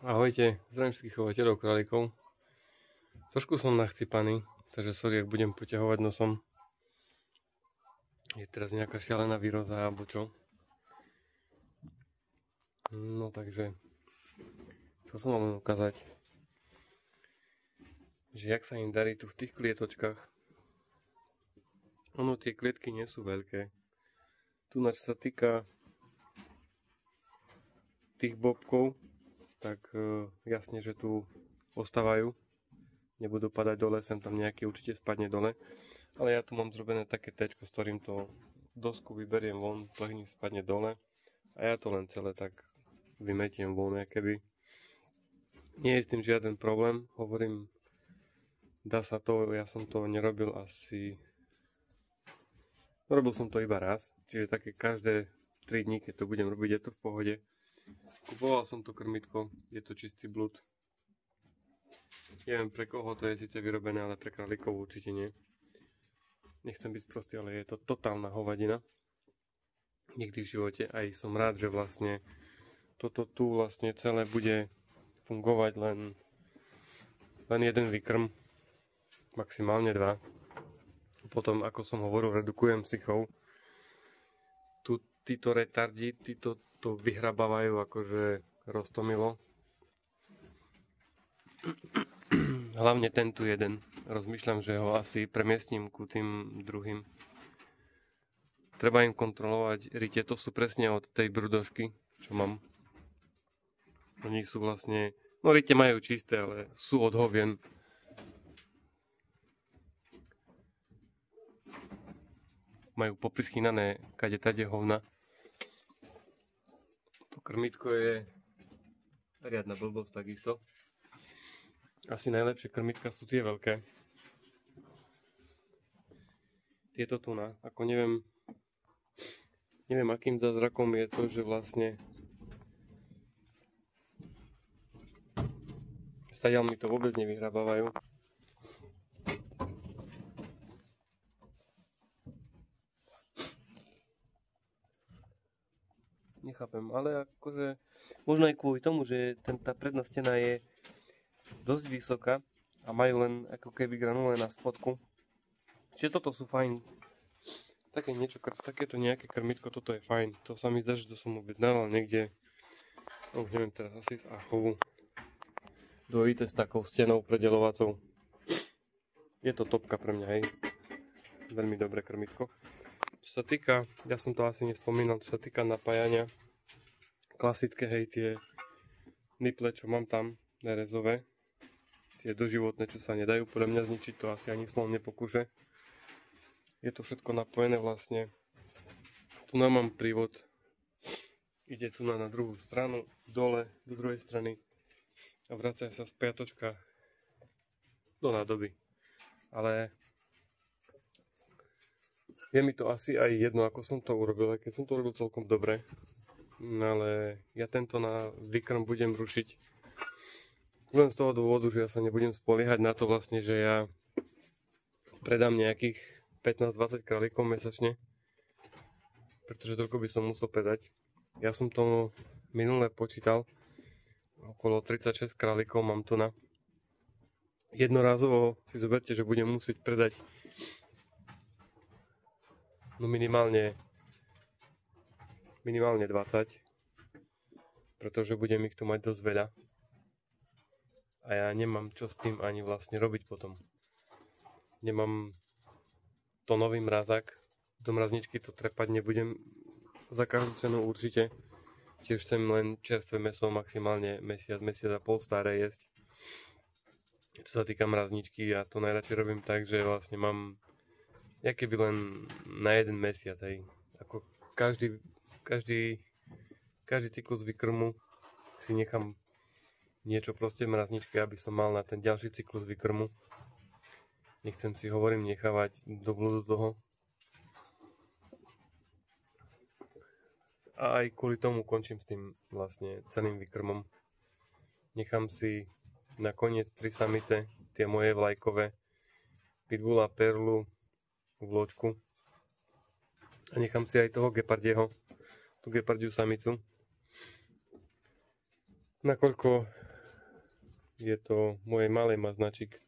Ahojte, zdravím všetkých chovateľov králikov. Trošku som nachcípaný, takže sorry, ak budem poťahovať nosom. Je teraz nejaká šialená výroza alebo čo. No takže, chcel som vám len ukázať, že jak sa im darí tu v tých klietočkách. Ono, tie klietky nie sú veľké. Tu, čo sa týka tých bobkov, tak jasne, že tu ostávajú, nebudú padať dole, sem tam nejaký určite spadne dole, ale ja tu mám zrobené také téčko, s ktorým to dosku vyberiem von, plehník spadne dole a ja to len celé tak vymetiem von, keby. Nie je s tým žiaden problém, hovorím, dá sa to, ja som to nerobil robil som to iba raz, čiže také každé 3 dní, keď to budem robiť, je to v pohode. Kupoval som to krmitko, je to čistý blud. Neviem pre koho to je síce vyrobené, ale pre králikov určite nie. Nechcem byť prostý, ale je to totálna hovadina. Nikdy v živote. Aj som rád, že vlastne toto tu vlastne celé bude fungovať len jeden výkrm, maximálne 2. Potom, ako som hovoril, redukujem si chov. Tu títo retardi, títo to vyhrabávajú akože roztomilo. Hlavne ten tu jeden. Rozmýšľam, že ho asi premiestním ku tým druhým. Treba im kontrolovať rite. To sú presne od tej brudošky, čo mám. Oni sú vlastne... No rite majú čisté, ale sú od hovien. Majú poprischýnané kade-tade hovna. To krmitko je riadna blbosť takisto. Asi najlepšie krmitka sú tie veľké. Tieto tu ako neviem akým zázrakom je to, že vlastne stadiaľ mi to vôbec nevyhrabávajú. Nechápem, ale akože možno aj kvôli tomu, že tá predná stena je dosť vysoká a majú len ako keby granule na spodku. Čiže toto sú fajn. Takéto nejaké krmitko, toto je fajn. To sa mi zdá, že to som objednával niekde, už neviem teraz, asi z Achovu. Dvojité s takou stenou predelovacou. Je to topka pre mňa, hej. Veľmi dobré krmitko. Čo sa týka, ja som to asi nespomínal, čo sa týka napájania, klasické, hej, tie niple, čo mám tam, nerezové, tie doživotné, čo sa nedajú podľa mňa zničiť, to asi ani slon nepokúše. Je to všetko napojené vlastne. Tu mám prívod, ide tu na druhú stranu, dole, do druhej strany a vracia sa spiatočka do nádoby. Ale je mi to asi aj jedno, ako som to urobil, aj keď som to urobil celkom dobre. Ale ja tento na výkrm budem rušiť. Len z toho dôvodu, že ja sa nebudem spoliehať na to vlastne, že ja predám nejakých 15-20 králikov mesačne. Pretože toľko by som musel predať. Ja som to minule počítal. Okolo 36 králikov mám tu na. Jednorázovo si zoberte, že budem musieť predať no minimálne 20, pretože budem ich tu mať dosť veľa a ja nemám čo s tým ani vlastne robiť potom. Nemám tonový mrazák, do mrazničky to trepať nebudem za každú cenu určite. Tiež chcem len čerstvé mäso, maximálne mesiac a pol staré jesť. Čo sa týka mrazničky, ja to najradšej robím tak, že vlastne mám keby len na 1 mesiac, hej. Ako každý cyklus výkrmu si nechám niečo proste v mrazničke, aby som mal na ten ďalší cyklus výkrmu. Nechcem si, hovorím, nechávať do bludu toho. A aj kvôli tomu končím s tým vlastne celým výkrmom. Nechám si nakoniec 3 samice, tie moje vlajkové, pitbulla, perlu, vločku. A nechám si aj toho gepardieho, tú gepardiu samicu. Nakoľko je to mojej malej maznačik.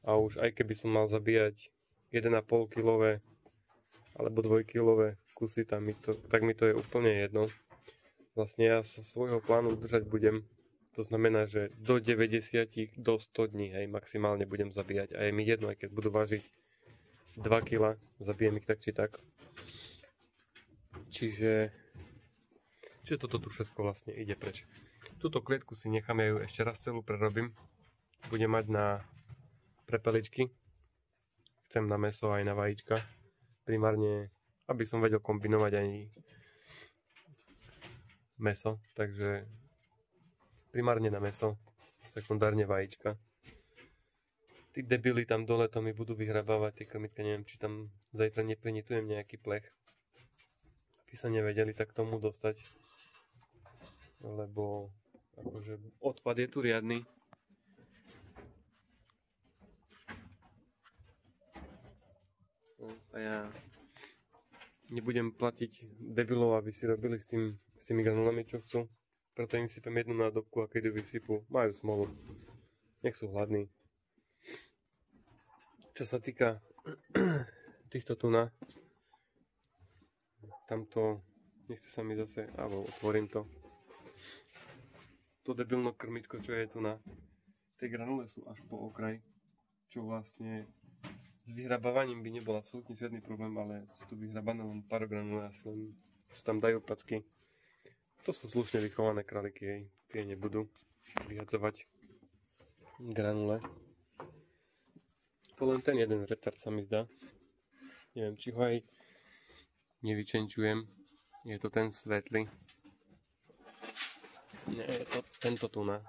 A už aj keby som mal zabíjať 1,5 kilové alebo 2 kilové kusy, tak mi to je úplne jedno. Vlastne ja sa svojho plánu držať budem. To znamená, že do 90 do 100 dní maximálne budem zabíjať. A je mi jedno, aj keď budú vážiť 2 kg, zabijem ich tak či tak. Čiže toto tu všetko vlastne ide preč. Túto klietku si nechám, ja ju ešte raz celú prerobím. Budem mať na prepeličky. Chcem na mäso aj na vajíčka. Primárne, aby som vedel kombinovať aj mäso, takže primárne na mäso, sekundárne vajíčka. Tí debili tam dole to mi budú vyhrabávať tie krmitka, neviem, či tam zajtra neprinitujem nejaký plech. Aby sa nevedeli tak tomu dostať, lebo akože odpad je tu riadny. A ja nebudem platiť debilov, aby si robili s tými granulami, čo chcú. Preto im sypem jednu nádobku a keď ju vysypú, majú smolu. Nech sú hladní. Čo sa týka týchto tuna, tamto, nechce sa mi zase, alebo otvorím to. To debilno krmitko, čo je tu na tej granule sú až po okraj, čo vlastne s vyhrabávaním by nebol absolútne žiadny problém, ale sú tu vyhrabané len pár granule, asi len, čo tam dajú packy. To sú slušne vychované králiky, tie nebudú vyhadzovať granule. To len ten jeden retard sa mi zdá. Neviem, či ho aj nevyčenčujem. Je to ten svetlý. Nie, je to tento tuna.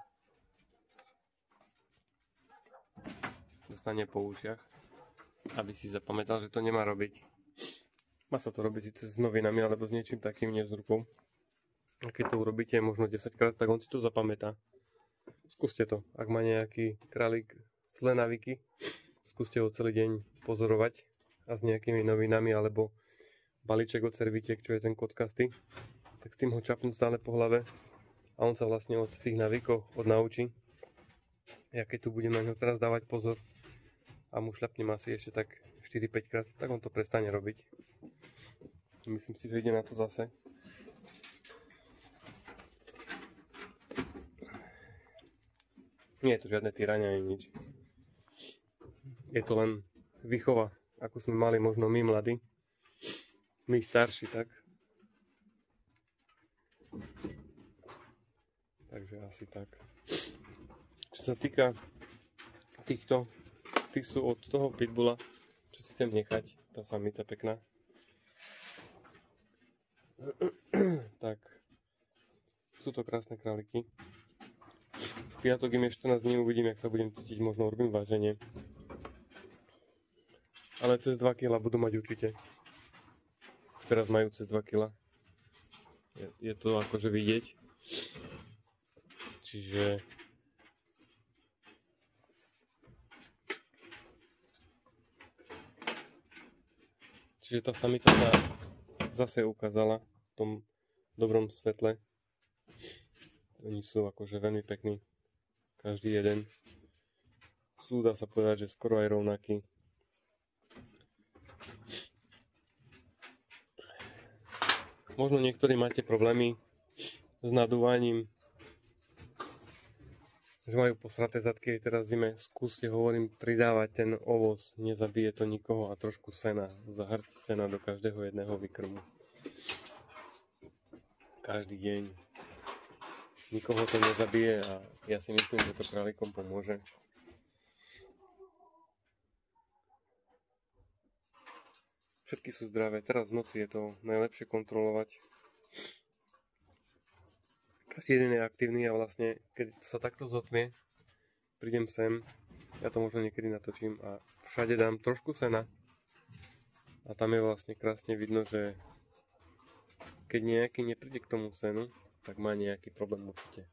Dostane po ušiach, aby si zapamätal, že to nemá robiť. Má sa to robiť síce s novinami, alebo s niečím takým, nie s rukou. A keď to urobíte možno 10 krát, tak on si to zapamätá. Skúste to. Ak má nejaký králik zlé návyky, skúste ho celý deň pozorovať a s nejakými novinami, alebo balíček od servitiek, čo je ten kockastý, tak s tým ho čapnúť stále po hlave a on sa vlastne od tých návykov odnaučí. Ja keď tu budem na ňo teraz dávať pozor a mu šľapnem asi ešte tak 4-5 krát, tak on to prestane robiť. Myslím si, že ide na to zase. Nie je to žiadne týranie ani nič. Je to len výchova, ako sme mali možno my mladí. My starší, tak. Takže asi tak. Čo sa týka týchto, tí sú od toho pitbulla, čo si chcem nechať, tá samica pekná. Tak, sú to krásne králiky. V piatok im je 14 dní, uvidím, jak sa budem cítiť, možno urobím váženie. Ale cez 2 kg budú mať určite. Už teraz majú cez 2 kg. Je to akože vidieť. Čiže tá samica sa zase ukázala v tom dobrom svetle. Oni sú akože veľmi pekní. Každý jeden. Sú, dá sa povedať, že skoro aj rovnaký. Možno niektorí máte problémy s nadúvaním, že majú posraté zadky teraz zime. Skúste, hovorím, pridávať ten ovoz. Nezabije to nikoho a trošku sena. Zahrť sena do každého jedného výkrmu. Každý deň. Nikoho to nezabije a ja si myslím, že to králikom pomôže. Všetky sú zdravé. Teraz v noci je to najlepšie kontrolovať. Každý jeden je aktívny a vlastne, keď sa takto zotmie, prídem sem, ja to možno niekedy natočím a všade dám trošku sena. A tam je vlastne krásne vidno, že keď nejaký nepríde k tomu senu, tak má nejaký problém určite.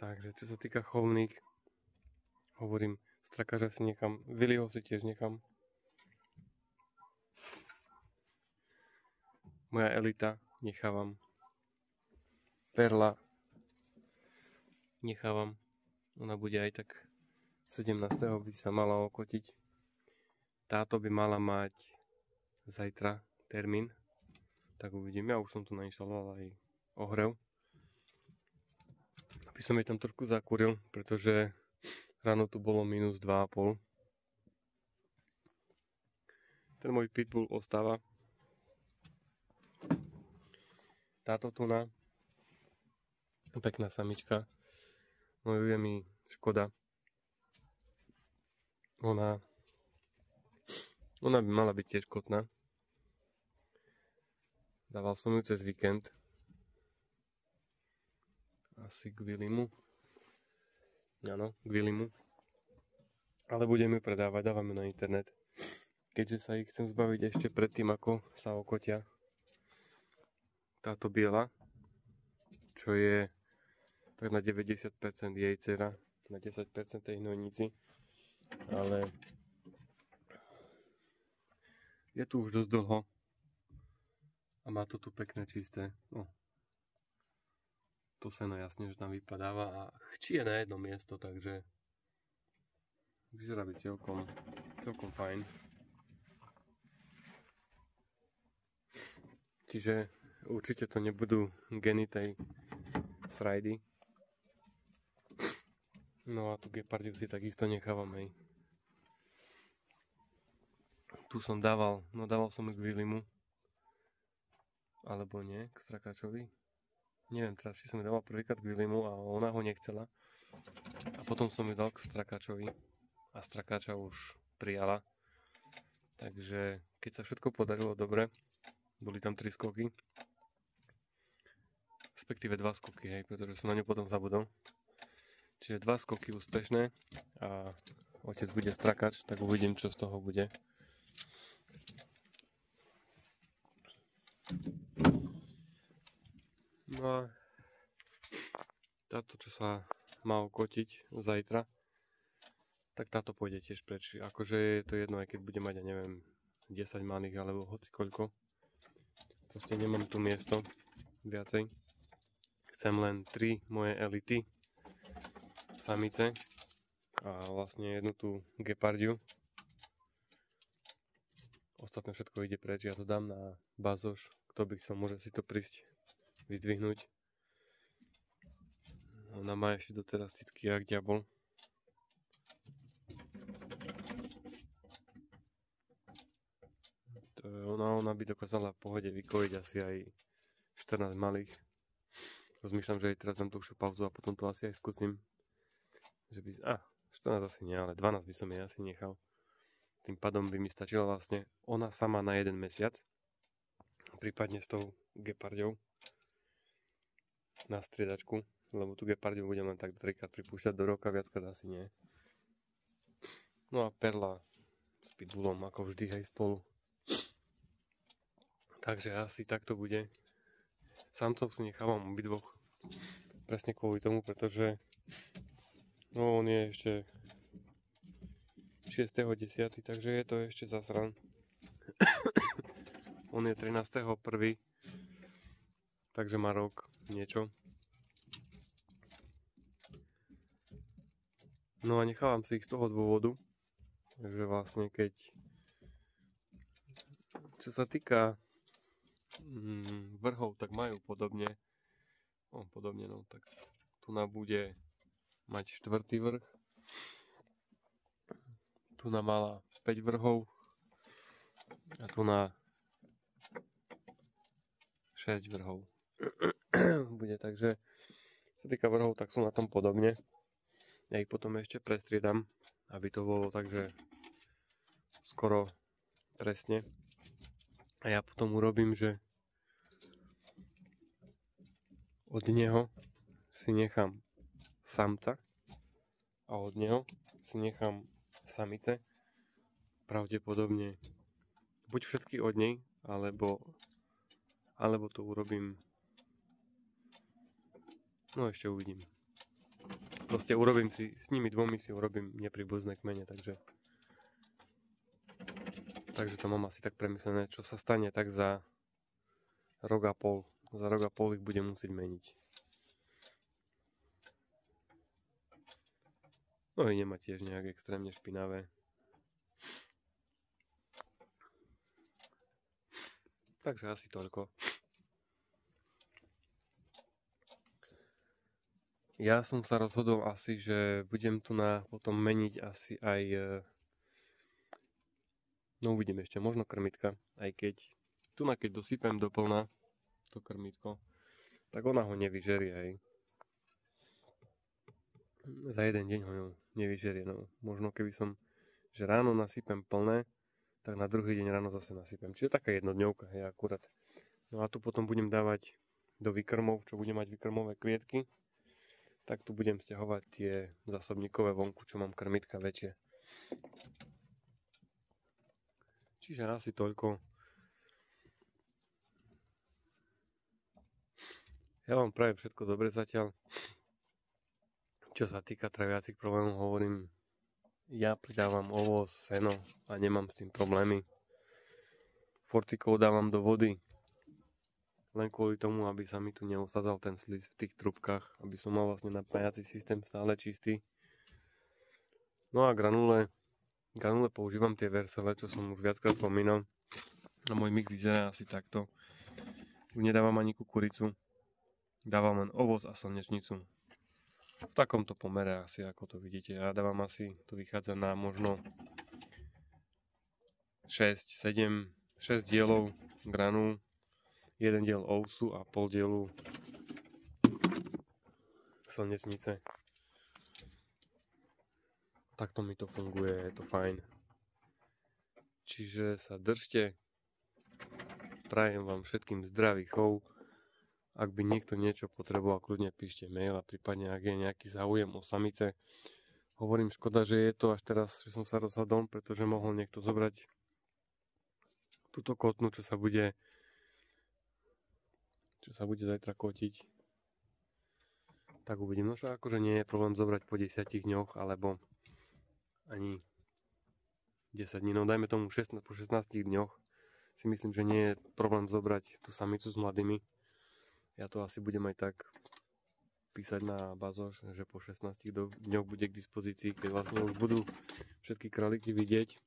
Takže čo sa týka chovných, hovorím, strakáža si nechám, Viliho si tiež nechám. moja elita nechávam. Perla nechávam. Ona bude aj tak 17. by sa mala okotiť. Táto by mala mať zajtra termín. Tak uvidím. Ja už som tu nainštaloval aj ohrev. Aby som jej tam trošku zakúril, pretože ráno tu bolo minus 2,5. Ten môj pitbull ostáva. Táto tuna, pekná samička, no ju je mi škoda. Ona by mala byť tiež kotná. Dával som ju cez víkend. Asi k Willimu. Áno, k Willimu. Ale budem ju predávať, dávam ju na internet. Keďže sa ich chcem zbaviť ešte predtým, ako sa okotia. Táto biela, čo je tak na 90% jej dcera, na 10% tej hnojnici. Ale je tu už dosť dlho a má to tu pekné čisté. No. To seno jasne, že tam vypadáva a chčí je na jedno miesto, takže vyzerá byť celkom fajn. Čiže určite to nebudú geny tej srajdy. No a tu gepardiu si takisto nechávam, hej. Tu som dával som ju k Willimu. Alebo nie, k Strakáčovi. Neviem teraz, či som ju dával prvýkrát k Willimu a ona ho nechcela. A potom som ju dal k Strakáčovi. A Strakáča už prijala. Takže keď sa všetko podarilo dobre, boli tam 3 skoky. Respektíve 2 skoky, hej, pretože som na ňu potom zabudol. Čiže 2 skoky úspešné a otec bude Strakáč, tak uvidím, čo z toho bude. No a táto, čo sa má okotiť zajtra, tak táto pôjde tiež preč. Akože je to jedno, aj keď bude mať, ja neviem, 10 malých alebo hocikoľko. Proste nemám tu miesto viacej. Chcem len 3 moje elity, samice a vlastne jednu tú gepardiu. Ostatné všetko ide preč, ja to dám na bazoš. Kto by chcel, môže si to prísť vyzdvihnúť. Ona má ešte doteraz cicky jak diabol. Ona by dokázala v pohode vykojiť asi aj 14 malých. Rozmýšľam, že aj teraz dám dlhšiu pauzu a potom to asi aj skúsim. 14 asi nie, ale 12 by som jej asi nechal. Tým pádom by mi stačila vlastne ona sama na 1 mesiac. Prípadne s tou gepardiou na striedačku, lebo tú gepardiu budem len tak 3-krát pripúšťať do roka, viackrát asi nie. No a Perla s pitbullom, ako vždy, aj spolu. Takže asi tak to bude. Samcov si nechávam obidvoch. Presne kvôli tomu, pretože on je ešte 6.10., takže je to ešte zasran. On je 13.1., takže má rok niečo. No a nechávam si ich z toho dôvodu, že vlastne čo sa týka vrhov, tak majú podobne, tak tu bude mať 4. vrch, tu mala 5 vrhov a tu 6 vrhov bude, takže čo sa týka vrhov, tak sú na tom podobne. Ja ich potom ešte prestriedam, aby to bolo takže skoro presne. A ja potom urobím, že od neho si nechám samca a od neho si nechám samice. Pravdepodobne buď všetky od nej, alebo to urobím. No ešte uvidím. Proste urobím si, s nimi dvomi si urobím nepríbuzné kmene, takže to mám asi tak premyslené, čo sa stane tak za rok a pol. Za rok a pol ich budem musieť meniť. No i nemá tiež nejak extrémne špinavé. Takže asi toľko. Ja som sa rozhodol asi, že budem tu potom meniť asi aj... No uvidím ešte, možno krmitka. Aj keď keď dosypem doplna to krmitko, tak ona ho nevyžerie, hej. Za jeden deň ho nevyžerie, no. Možno keby som, že ráno nasypem plné, tak na druhý deň ráno zase nasypem. Čiže taká jednodňovka, hej, akurát. No a tu potom budem dávať do výkrmov, čo budem mať výkrmové klietky, tak tu budem stiahovať tie zásobníkové vonku, čo mám krmitka väčšie. Čiže asi toľko. Ja vám prajem všetko dobre zatiaľ. Čo sa týka traviacich problémov, hovorím, ja pridávam ovoz, seno a nemám s tým problémy. Fortikov dávam do vody, len kvôli tomu, aby sa mi tu neosadzal ten sliz v tých trubkách, aby som mal vlastne napájací systém stále čistý. No a granule používam tie versele, čo som už viackrát spomínal. A môj mix vyzerá asi takto. Tu nedávam ani kukuricu, dávam len ovoz a slnečnicu. V takomto pomere asi, ako to vidíte. Ja dávam asi, to vychádza na možno 6 dielov granul, 1 diel ovsu a pol dielu slnečnice. Takto mi to funguje, je to fajn. Čiže sa držte. Prajem vám všetkým zdravý chov. Ak by niekto niečo potreboval, kľudne píšte mail a prípadne ak je nejaký záujem o samice. Hovorím, škoda, že je to až teraz, že som sa rozhodol, pretože mohol niekto zobrať túto kotnu, čo sa bude zajtra kotiť. Tak uvidím. No čo akože nie je problém zobrať po 10 dňoch, alebo ani 10 dní. No dajme tomu po 16 dňoch. Si myslím, že nie je problém zobrať tú samicu s mladými. Ja to asi budem aj tak písať na bazoš, že po 16 dňoch bude k dispozícii, keď vlastne už budú všetky králiky vidieť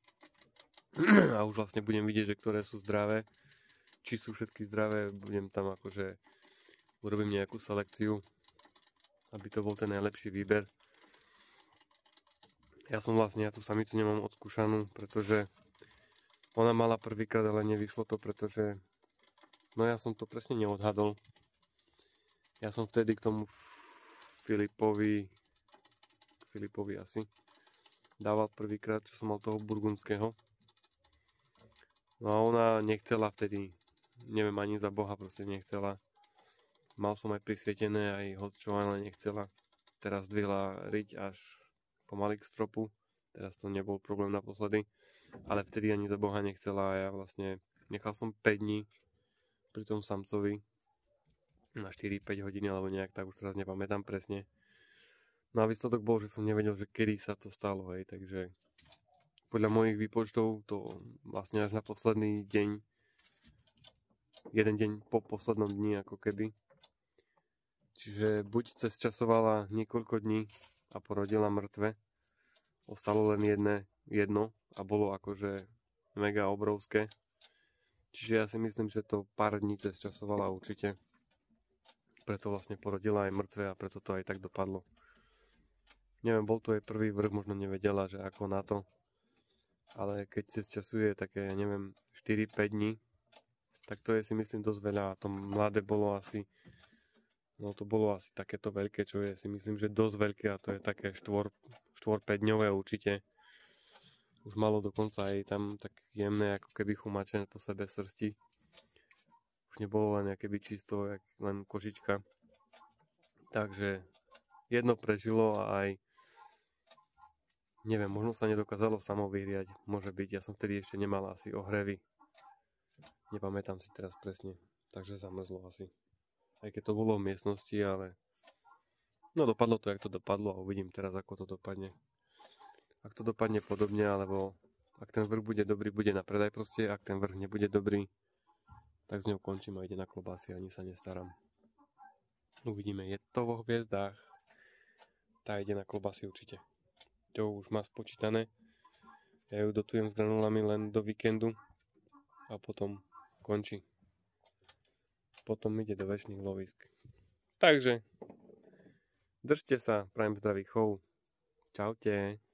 a už vlastne budem vidieť, že ktoré sú zdravé, či sú všetky zdravé, budem tam akože urobím nejakú selekciu, aby to bol ten najlepší výber. Ja tú samicu nemám odskúšanú, pretože ona mala prvýkrát, ale nevyšlo to, pretože ja som to presne neodhadol. Ja som vtedy k tomu Filipovi asi dával prvýkrát, čo som mal toho burgundského. No a ona nechcela vtedy, neviem ani za Boha, proste nechcela. Mal som aj prisvietené, aj čo ona nechcela. Teraz dvihla riť až pomaly k stropu. Teraz to nebol problém naposledy. Ale vtedy ani za Boha nechcela a ja vlastne nechal som 5 dní pri tom samcovi na 4-5 hodiny alebo nejak, tak už teraz nepamätám presne. No a výsledok bol, že som nevedel, že kedy sa to stalo, hej, takže podľa mojich výpočtov to vlastne až na posledný deň, jeden deň po poslednom dni ako keby. Čiže buď cez časovala niekoľko dní a porodila mŕtve, ostalo len jedno a bolo akože mega obrovské. Čiže ja si myslím, že to pár dní cez časovala určite. Preto vlastne porodila aj mŕtve a preto to aj tak dopadlo. Neviem, bol to jej prvý vrch, možno nevedela, že ako na to. Ale keď cez časuje také, 4-5 dní, tak to je si myslím dosť veľa. A to mladé bolo asi, to bolo asi takéto veľké, čo je si myslím, že dosť veľké a to je také 4-5 dňové určite. Už malo dokonca aj tam tak jemné, ako keby chumačené po sebe srsti. Nebolo len akéby čisto, len kožička. Takže jedno prežilo a aj neviem, možno sa nedokázalo samo vyhriať. Môže byť, ja som vtedy ešte nemal asi ohrevy. Nepamätám si teraz presne. Takže zamrzlo asi. Aj keď to bolo v miestnosti, ale dopadlo to, jak to dopadlo a uvidím teraz, ako to dopadne. Ak to dopadne podobne, alebo ak ten vrch bude dobrý, bude na predaj proste. Ak ten vrch nebude dobrý, tak s ňou končím a ide na klobásy, ani sa nestaram. Uvidíme, je to vo hviezdách. Tá ide na klobásy určite. To už má spočítané. Ja ju dotujem s granulami len do víkendu a potom končí. Potom ide do väčšných lovisk. Takže držte sa, prajem zdravý chov. Čaute.